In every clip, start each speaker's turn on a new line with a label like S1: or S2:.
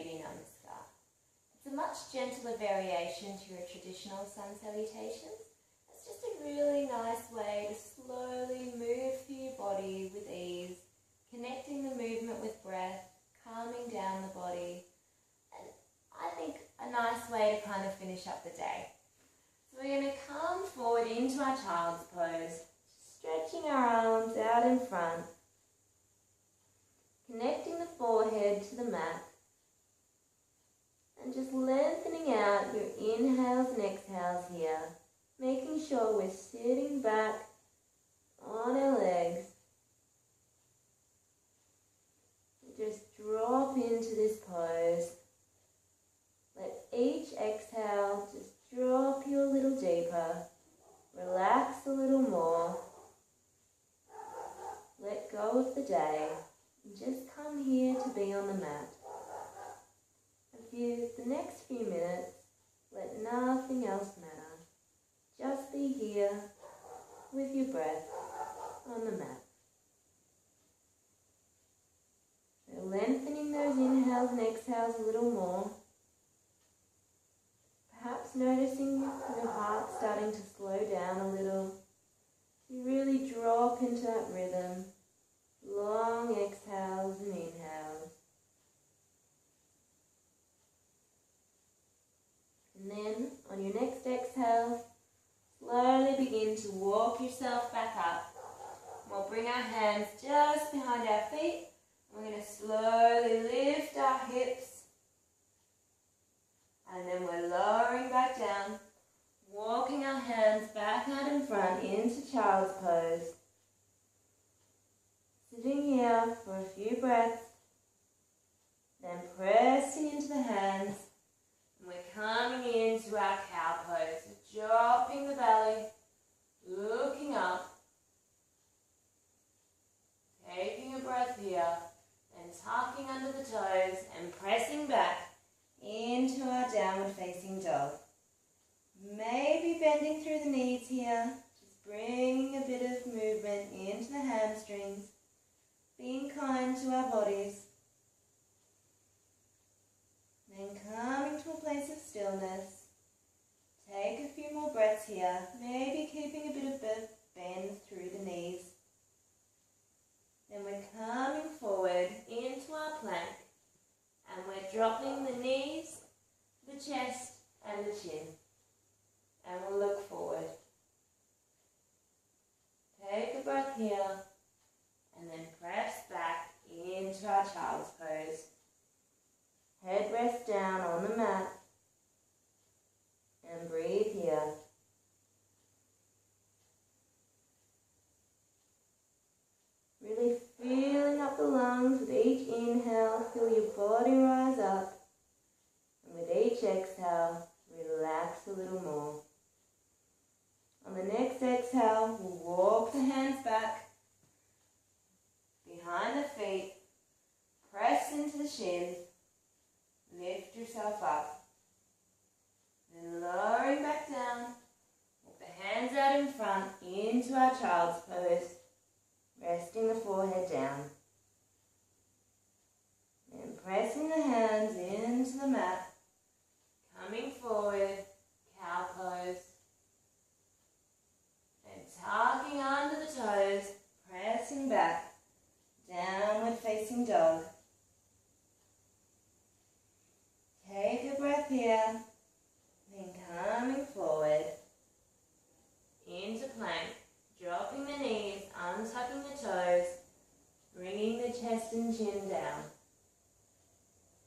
S1: baby Namaskara. It's a much gentler variation to your traditional sun salutations. It's just a really nice way to slowly move through your body with ease, connecting the movement with breath, calming down the body, and I think a nice way to kind of finish up the day. So we're going to come forward into our child's pose, stretching our arms out in front, connecting the forehead to the mat, and just lengthening out your inhales and exhales here, making sure we're sitting back on our legs. Just drop into this pose. Let each exhale just drop you a little deeper. Relax a little more. Let go of the day. And just come here to be on the mat. The next few minutes, let nothing else matter. Just be here with your breath on the mat. So lengthening those inhales and exhales a little more. Perhaps noticing your heart starting to slow down a little. You really drop into that rhythm. Long exhales and inhales. And then on your next exhale, slowly begin to walk yourself back up. We'll bring our hands just behind our feet. We're going to slowly lift our hips. And then we're lowering back down, walking our hands back out in front into child's pose. Sitting here for a few breaths, then pressing into the hands, and we're coming into our cow pose, so dropping the belly, looking up, taking a breath here, and tucking under the toes and pressing back into our downward facing dog. Maybe bending through the knees here, just bringing a bit of movement into the hamstrings, being kind to our bodies. Then coming to a place of stillness, take a few more breaths here, maybe keeping a bit of bend through the knees. Then we're coming forward into our plank, and we're dropping the knees, the chest and the chin. And we'll look forward. Take a breath here, and then press back into our child's pose. Head rests down on the mat, and breathe here. Really filling up the lungs with each inhale, feel your body rise up. And with each exhale, relax a little more. On the next exhale, we'll walk the hands back, behind the feet, press into the shins, lift yourself up. Then lowering back down, walk the hands out in front into our child's pose, resting the forehead down. Then pressing the hands into the mat, coming forward, cow pose. And tucking under the toes, pressing back, downward facing dog. Take a breath here, then coming forward into plank, dropping the knees, untucking the toes, bringing the chest and chin down.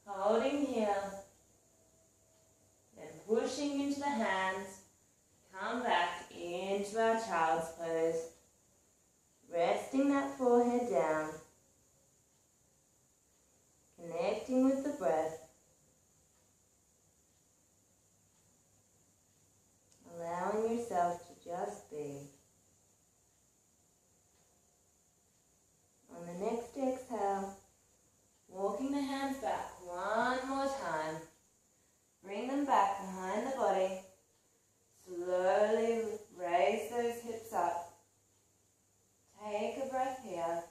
S1: Holding here, then pushing into the hands, come back into our child's pose, resting that forehead down, connecting with the breath, allowing yourself to just be. On the next exhale, walking the hands back one more time, bring them back behind the body. Slowly raise those hips up. Take a breath here.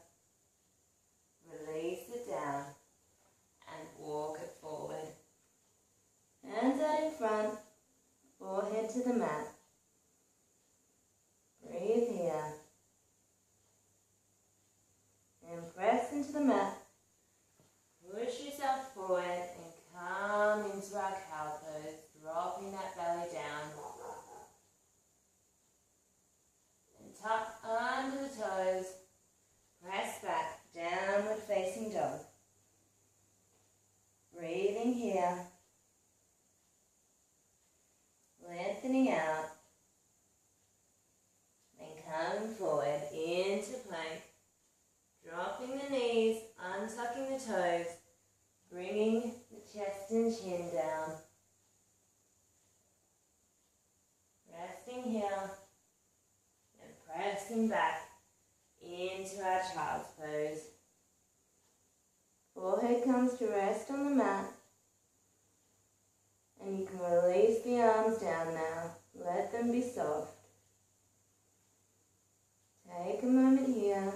S1: and chin down. Resting here and pressing back into our child's pose. Forehead comes to rest on the mat. And you can release the arms down now. Let them be soft. Take a moment here